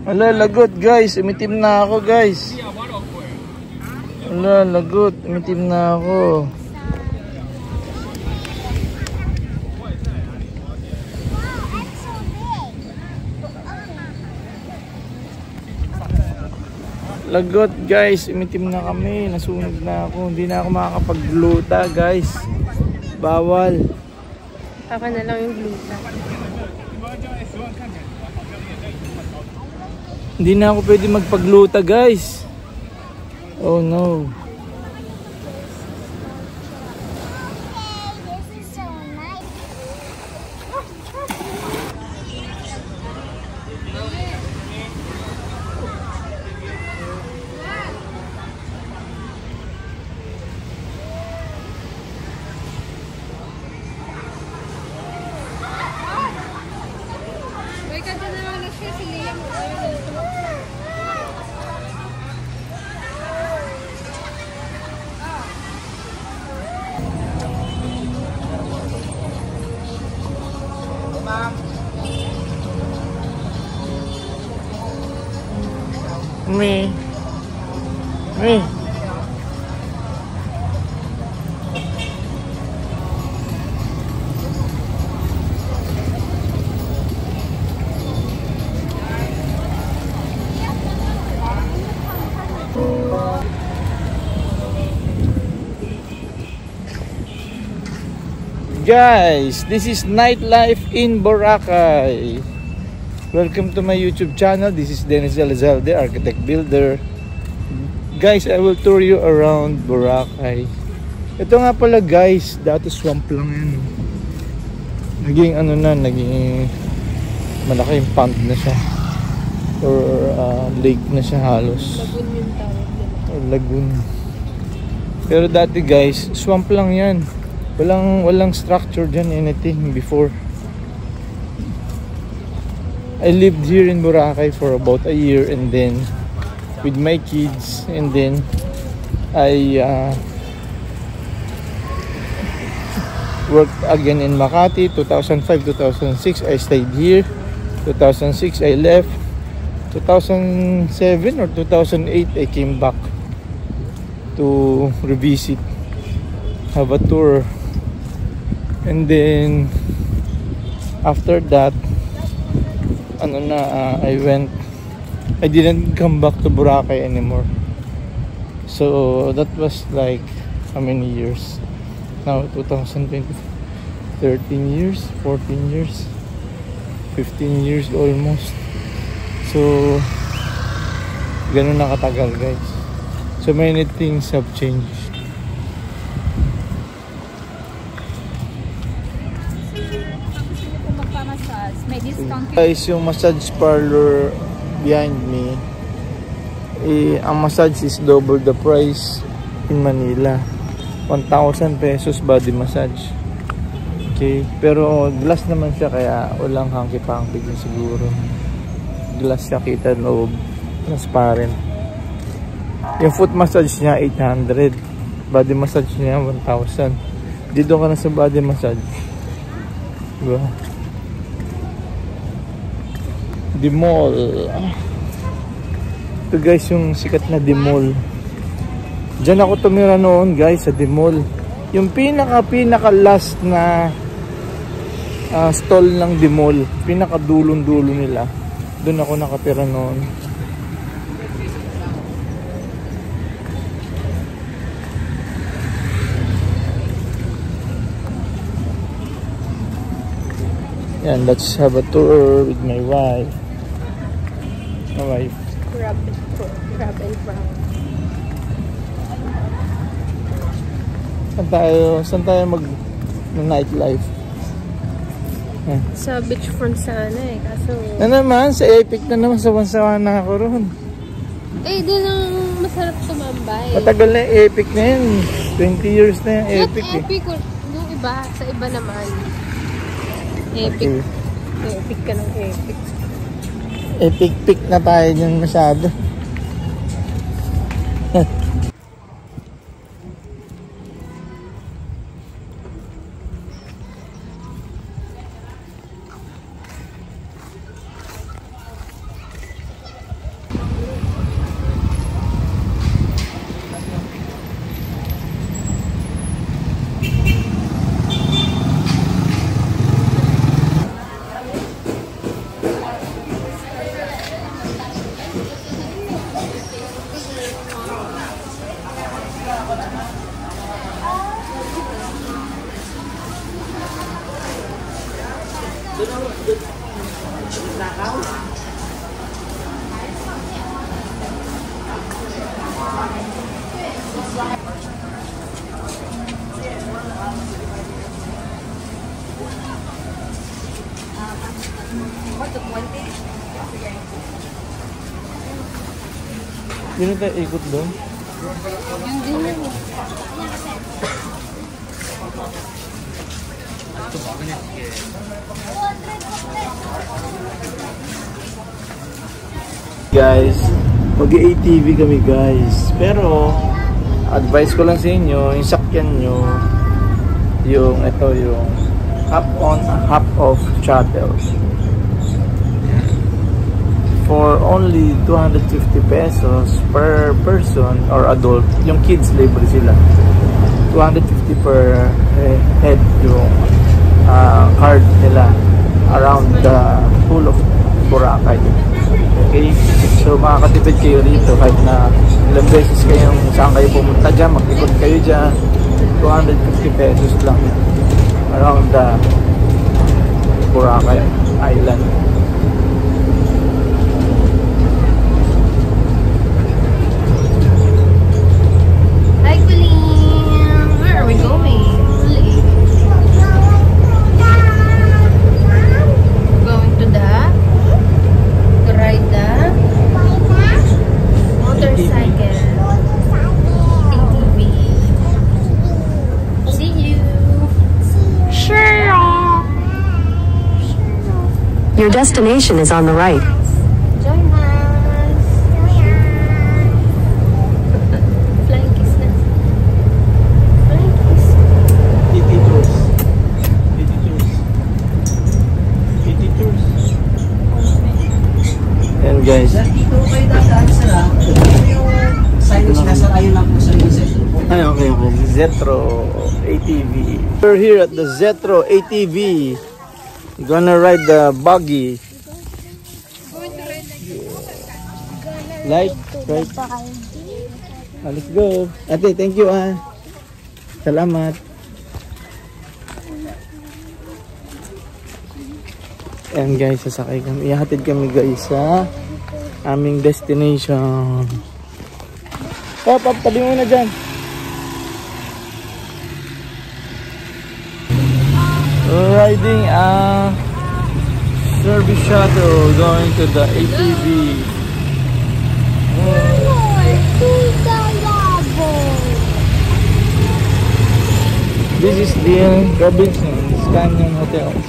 Ala, lagot guys. Umitim na ako guys. Ala, lagot. Umitim na ako. Lagot guys. Umitim na kami. Nasunog na ako. Hindi na ako makakapagluta guys. Bawal. Ako na lang yung gluta. Hindi na ako pwede magpagluta guys. Oh no. Me. Guys, this is nightlife in Boracay. Welcome to my YouTube channel. This is Dennis Elizalde, architect builder. Guys, I will tour you around Boracay. Ito nga pala guys, dati swamp lang yan. Naging ano na, naging malaking pond na siya. Or lake na siya halos. Lagoon yung tawag nila. Or lagoon. Pero dati guys, swamp lang yan. Walang structure dyan, anything before. I lived here in Boracay for about a year, and then with my kids, and then I worked again in Makati. 2005-2006 I stayed here. 2006 I left. 2007 or 2008 I came back to revisit, have a tour, and then after that I didn't come back to Boracay anymore. So that was like how many years now? 2020, 13 years, 14 years, 15 years almost. So ganun na katagal guys. So many things have changed. Guys, yung massage parlor behind me, ang massage is double the price in Manila. 1,000 pesos body massage. Okay, pero glass naman siya, kaya walang hanky-panky din siguro. Glass siya, kita loob, transparent. Yung foot massage niya 800, body massage niya 1,000. Dito ka na sa body massage, diba? The Mall. Ito guys yung sikat na The Mall. Diyan ako tumira noon guys, sa The Mall. Yung pinaka last na stall ng The Mall, pinaka dulong-dulo nila. Doon ako nakatira noon. Yan, let's have a tour with my wife. Crab and brown. Saan tayo nightlife? Sa beachfront sana eh, kaso... Na naman, sa Epic na naman, sawan-sawa na ako roon. Eh, doon ang masarap tumambay. Matagal na yung Epic na yun. 20 years na yung Epic eh. Epic, yung iba, sa iba naman. Epic. Okay. Epic ka ng epic. Epic-pic na tayo dyan masyado. Hindi na tayo ikot doon. Yung din. Guys, mag-ATV kami guys. Pero, advice ko lang sa inyo, yung sakyan nyo, yung ito, yung half on, half off shuttle. For only 250 pesos per person or adult, yung kids libre sila. 250 per head yung card nila around the pool of Boracay. Okay? So makakatipid kayo rito kahit na ilang beses kayong saan kayo pumunta dyan, mag-ikot kayo dyan. 250 pesos lang around the Boracay Island. Your destination is on the right. Join us. Flying kiss na. Flying kiss. 80 tours. 80 tours. And guys. Dito kayo dadaan sila. Yung signage nasa ayun lang po sa yung session po. Ay, okay. Zetro ATV. We're here at the Zetro ATV. You're gonna ride the buggy. Light, right? Let's go. Ate, thank you Salamat. And guys, sasakay kami. Ihatid kami guys sa aming destination. Pop, tabi mo na dyan. Riding a service shuttle going to the ATV. This is the Robinson's Canyon Hotels.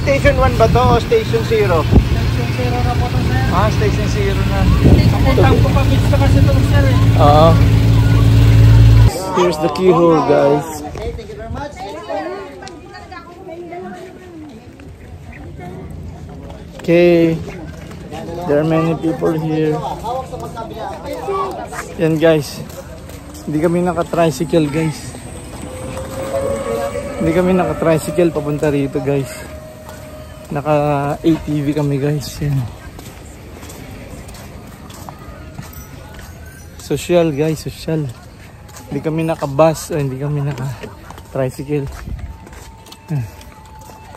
Station 1 ba to o Station 0? Station 0 na po ito, sir. Station 0 na. Papuntang po kami sa kasi ito, sir. Oo. Here's the keyhole, guys. Okay, thank you very much. Okay. There are many people here. Yan, guys. Hindi kami naka-tricycle, guys. Hindi kami naka-tricycle papunta rito, guys. Naka-ATV kami guys. Yan. Social guys, social. Hindi kami naka-bus o hindi kami naka-tricycle.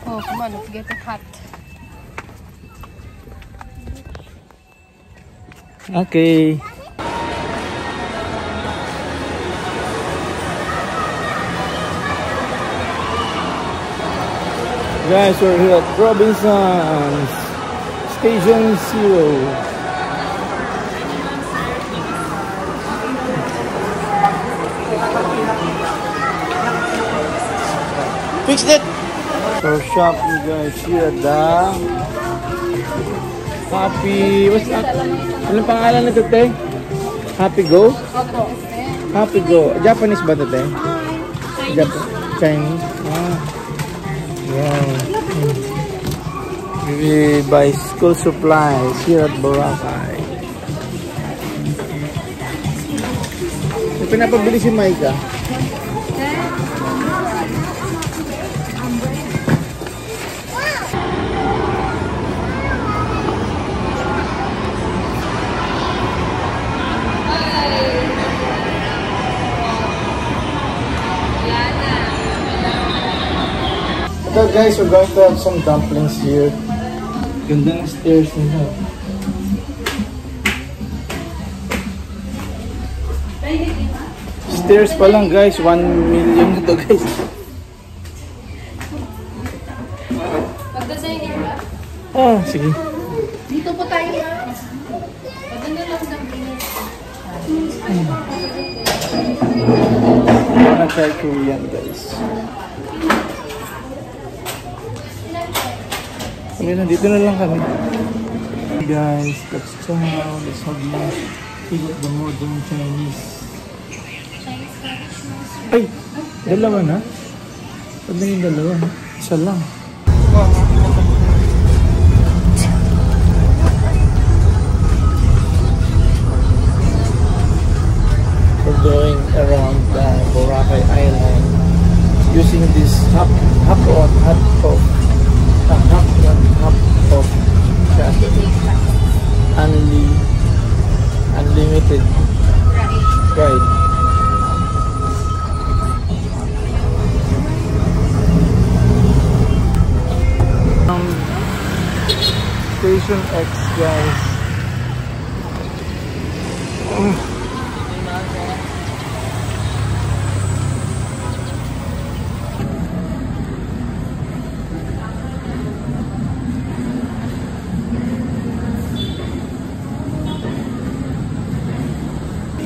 Oh, come on, let's get it hot. Okay. Guys, we're here at Robinson's Station 0. Fixed it! So shopping guys here at the Happy... What's that? Anong pangalan na ito, te? Happy Go? Opo. Happy Go. Japanese ba ito, te? Chinese. Yeah. We buy school supplies here at Boracay. Pinapabili si Micah. So guys, we're going to have some dumplings here. Ganda ng stairs nila. Stairs pa lang guys, 1 million na to guys. Pagdasayin niyo ba? Oh, sige. Dito po tayo na. Paganda lang sa pinis. I'm gonna try Korean guys. Kami na, dito na lang kami. Hey guys, let's chow. Let's have lunch. We got the modern Chinese. Ay! Dalawa na? Ba't na yung dalawa? Isa lang. We're going around the Boracay Island using this hop unlimited ride. Station X guys.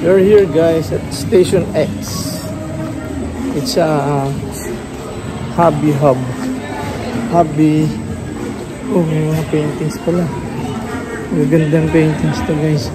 We're here guys at Station X. It's a hobby hub. Oh, may mga paintings pala. Magagandang paintings to guys.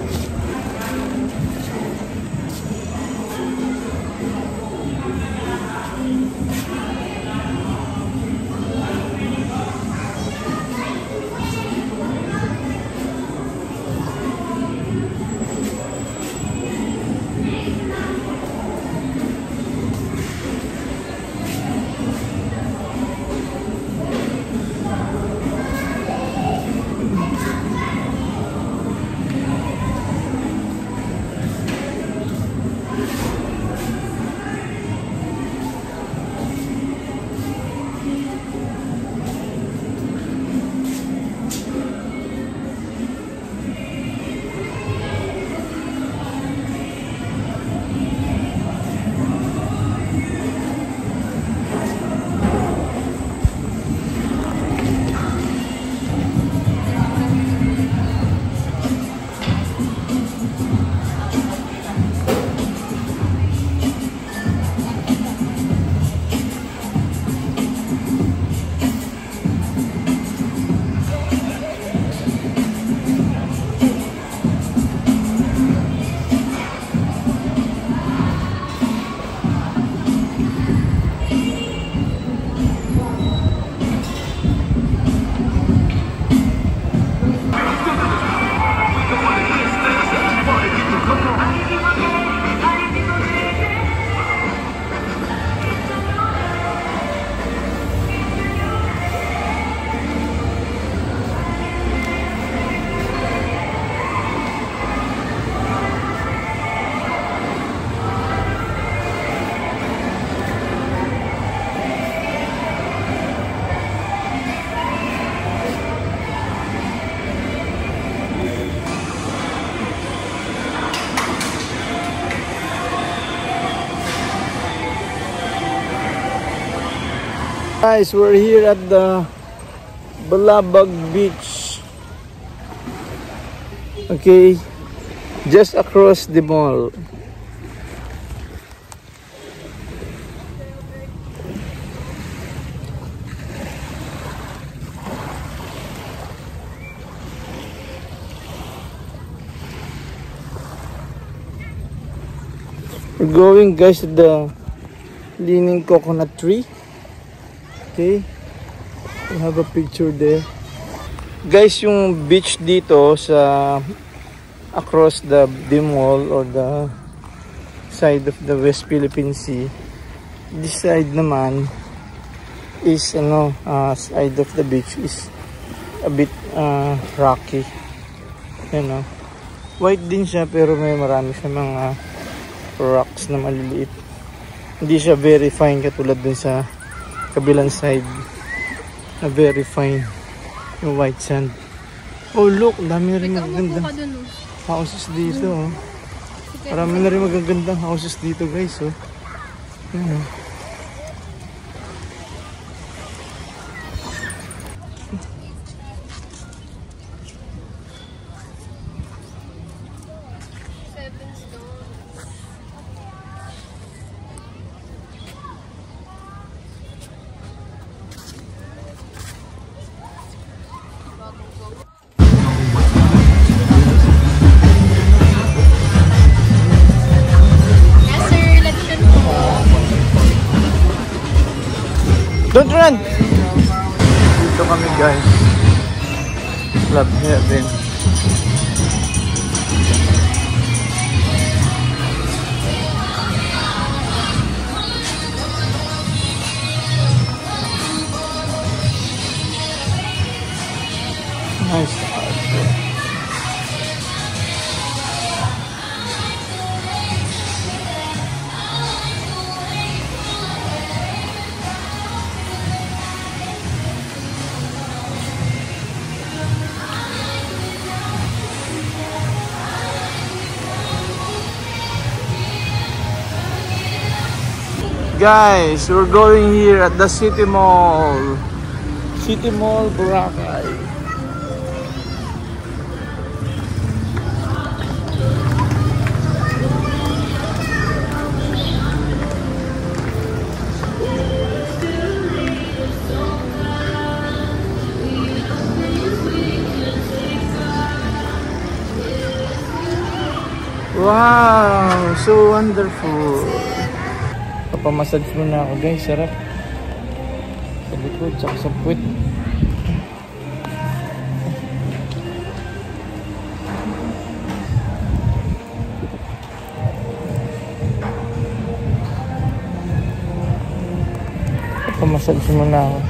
Guys, we're here at the Balabag Beach. Okay, just across the mall. We're going guys to the leaning coconut tree. Okay, we have a picture there. Guys, yung beach dito sa across the mall or the side of the West Philippine Sea. This side naman is side of the beach is a bit rocky. White din siya pero may marami siya mga rocks na maliliit. Hindi siya very fine katulad dun sa kabilang side na very fine yung white sand. Oh look, dami na rin magagandang houses dito. Oh. Marami na rin magagandang houses dito guys. Oh. Yan, oh. Don't run! Dito kami guys. Love heaven. Nice. Guys, we're going here at the City Mall. City Mall, Boracay. Wow, so wonderful. Papamassage muna ako guys, sarap. Sa likod, tsaka sa puwit. Papamassage muna ako.